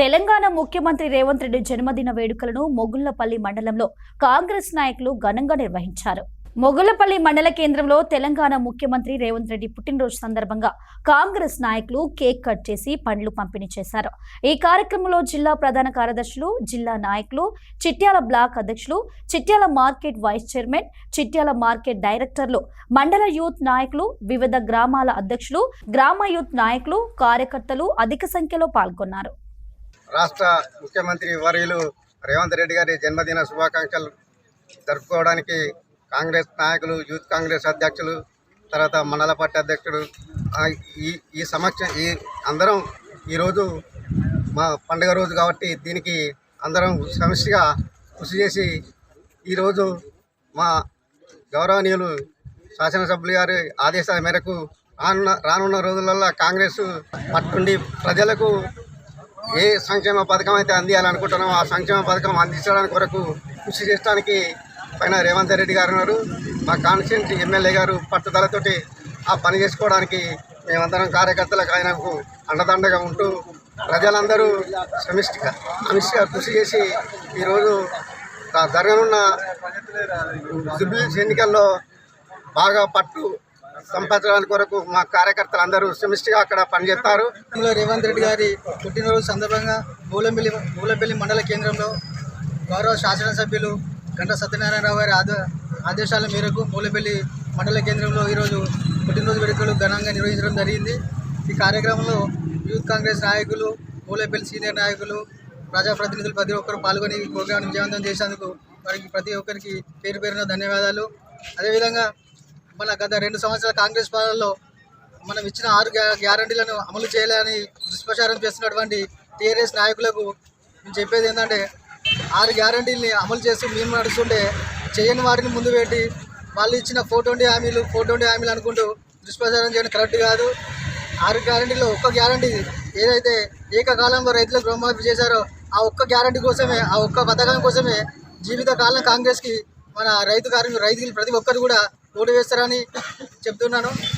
తెలంగాణ ముఖ్యమంత్రి రేవంత్ రెడ్డి జన్మదిన వేడుకలను మొగుళ్లపల్లి మండలంలో కాంగ్రెస్ నాయకులు ఘనంగా నిర్వహించారు. మొగుళ్లపల్లి మండల కేంద్రంలో తెలంగాణ ముఖ్యమంత్రి రేవంత్ రెడ్డి పుట్టినరోజు సందర్భంగా కాంగ్రెస్ నాయకులు కేక్ కట్ చేసి పండ్లు పంపిణీ చేశారు. ఈ కార్యక్రమంలో జిల్లా ప్రధాన కార్యదర్శులు, జిల్లా నాయకులు, చిట్యాల బ్లాక్ అధ్యక్షులు, Chityal market vice chairman, Chityal market డైరెక్టర్లు, మండల యూత్ నాయకులు, వివిధ గ్రామాల అధ్యక్షులు, గ్రామ యూత్ నాయకులు, కార్యకర్తలు అధిక సంఖ్యలో పాల్గొన్నారు. రాష్ట్ర ముఖ్యమంత్రి వర్యులు రేవంత్ రెడ్డి గారి జన్మదిన శుభాకాంక్షలు జరుపుకోవడానికి కాంగ్రెస్ నాయకులు, యూత్ కాంగ్రెస్ అధ్యక్షులు, తర్వాత మండల పార్టీ అధ్యక్షుడు ఈ అందరం ఈరోజు మా పండుగ రోజు కాబట్టి దీనికి అందరం సమిష్టిగా కృషి చేసి ఈరోజు మా గౌరవనీయులు శాసనసభ్యులు గారి ఆదేశాల మేరకు రానున్న రోజులలో కాంగ్రెస్ పట్టుండి ప్రజలకు ఏ సంక్షేమ పథకం అయితే అందియాలనుకుంటున్నామో ఆ సంక్షేమ పథకం అందించడానికి కొరకు కృషి చేయడానికి పైన రేవంత్ రెడ్డి గారు ఉన్నారు. మా కాన్స్టిట్యూన్సీ ఎమ్మెల్యే గారు పట్టుదలతోటి ఆ పని చేసుకోవడానికి మేమందరం కార్యకర్తలకు ఆయనకు అండదండగా ఉంటూ ప్రజలందరూ సమిష్టిగా కృషి చేసి ఈరోజు జరగనున్న జూబ్లీహిల్స్ ఎన్నికల్లో బాగా పట్టు సంపాదించడానికి కొరకు మా కార్యకర్తలు అందరూ సమిష్టిగా అక్కడ పనిచేస్తారు. రేవంత్ రెడ్డి గారి పుట్టినరోజు సందర్భంగా మూలపల్లి మండల కేంద్రంలో గౌరవ శాసనసభ్యులు గంట సత్యనారాయణరావు గారి ఆదేశాల మేరకు మూలపల్లి మండల కేంద్రంలో ఈరోజు పుట్టినరోజు వేడుకలు ఘనంగా నిర్వహించడం జరిగింది. ఈ కార్యక్రమంలో యూత్ కాంగ్రెస్ నాయకులు, మూలపల్లి సీనియర్ నాయకులు, ప్రజాప్రతినిధులు ప్రతి ఒక్కరు పాల్గొని ఈ ప్రోగ్రాం విజయవంతం చేసేందుకు వారికి ప్రతి ఒక్కరికి పేరు పేరున ధన్యవాదాలు. అదేవిధంగా మన గత 2 సంవత్సరాల కాంగ్రెస్ పాలనలో మనం ఇచ్చిన 6 గ్యారంటీలను అమలు చేయాలని దుష్ప్రచారం చేస్తున్నటువంటి టీఆర్ఎస్ నాయకులకు మేము చెప్పేది ఏంటంటే 6 గ్యారంటీలని అమలు చేస్తూ మేము నడుస్తుంటే చేయని వారిని ముందు పెట్టి వాళ్ళు ఇచ్చిన 420 హామీలు అనుకుంటూ దుష్ప్రచారం చేయడం కరెక్ట్ కాదు. 6 గ్యారంటీలో ఒక్క గ్యారంటీ ఏదైతే ఏకకాలంలో రైతులకు రుణమాఫీ చేశారో ఆ ఒక్క గ్యారంటీ కోసమే, ఆ ఒక్క పథకం కోసమే జీవితకాలం కాంగ్రెస్కి మన రైతులు ప్రతి ఒక్కరు కూడా ఓటు వేస్తారని చెప్తున్నాను.